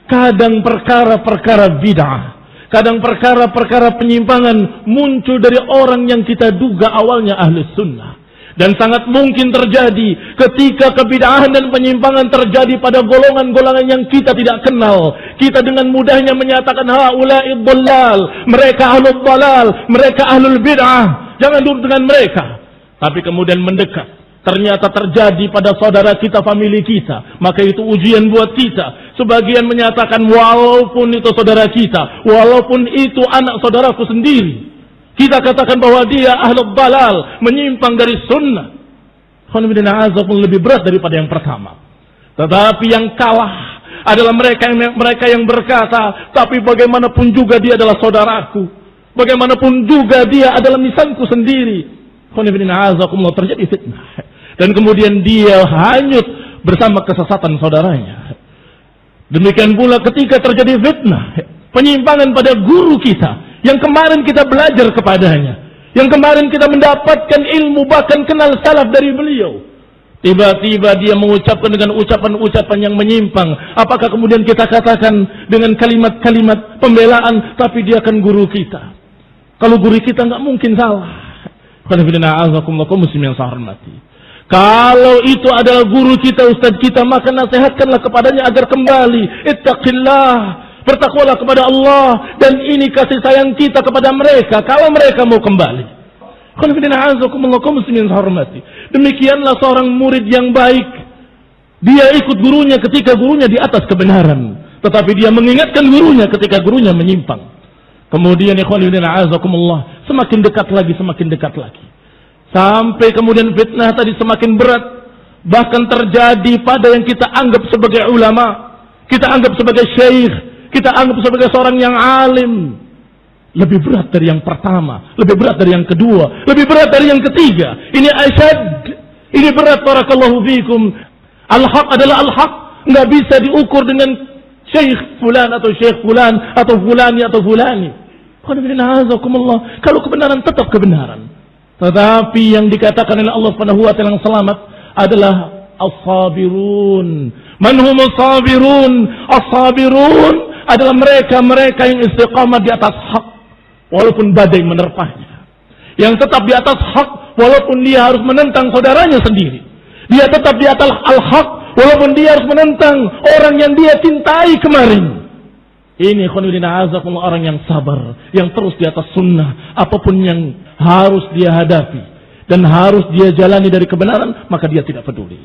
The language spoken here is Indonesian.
Kadang perkara-perkara bid'ah, kadang perkara-perkara penyimpangan muncul dari orang yang kita duga awalnya ahli sunnah. Dan sangat mungkin terjadi ketika kebid'ahan dan penyimpangan terjadi pada golongan-golongan yang kita tidak kenal. Kita dengan mudahnya menyatakan haula'id dhallal, mereka ahlul dhalal, mereka ahlul bid'ah. Jangan duduk dengan mereka. Tapi kemudian mendekat, ternyata terjadi pada saudara kita, famili kita, maka itu ujian buat kita. Sebagian menyatakan walaupun itu saudara kita, walaupun itu anak saudaraku sendiri, kita katakan bahwa dia ahlul dalal, menyimpang dari sunnah. Lebih berat daripada yang pertama. Tetapi yang kalah adalah mereka yang berkata, tapi bagaimanapun juga dia adalah saudaraku, bagaimanapun juga dia adalah misalku sendiri. Terjadi fitnah, dan kemudian dia hanyut bersama kesesatan saudaranya. Demikian pula ketika terjadi fitnah, penyimpangan pada guru kita, yang kemarin kita belajar kepadanya, yang kemarin kita mendapatkan ilmu, bahkan kenal salaf dari beliau. Tiba-tiba dia mengucapkan dengan ucapan-ucapan yang menyimpang. Apakah kemudian kita katakan dengan kalimat-kalimat pembelaan, tapi dia kan guru kita? Kalau guru kita nggak mungkin salah. Muslim yang saya hormati. Kalau itu adalah guru kita, ustaz kita, maka nasihatkanlah kepadanya agar kembali. Ittaqillah, bertakwalah kepada Allah, dan ini kasih sayang kita kepada mereka kalau mereka mau kembali. Muslim yang saya hormati. Demikianlah seorang murid yang baik. Dia ikut gurunya ketika gurunya di atas kebenaran, tetapi dia mengingatkan gurunya ketika gurunya menyimpang. Kemudian semakin dekat lagi, sampai kemudian fitnah tadi semakin berat, bahkan terjadi pada yang kita anggap sebagai ulama, kita anggap sebagai syekh, kita anggap sebagai seorang yang alim. Lebih berat dari yang pertama, lebih berat dari yang kedua, lebih berat dari yang ketiga. Ini asyad, ini berat. Barakallahu fikum. Al-haq adalah al-haq, nggak bisa diukur dengan syekh fulan atau syekh fulan atau fulani atau fulani. Kalau kebenaran tetap kebenaran. Tetapi yang dikatakan oleh Allah Subhanahu wa taala yang selamat adalah as-sabirun. Man humus sabirun? As-sabirun adalah mereka yang istiqamah di atas hak walaupun badai menerpahnya. Yang tetap di atas hak walaupun dia harus menentang saudaranya sendiri. Dia tetap di atas al-haq walaupun dia harus menentang orang yang dia cintai kemarin. Ini orang yang sabar, yang terus di atas sunnah. Apapun yang harus dia hadapi dan harus dia jalani dari kebenaran, maka dia tidak peduli.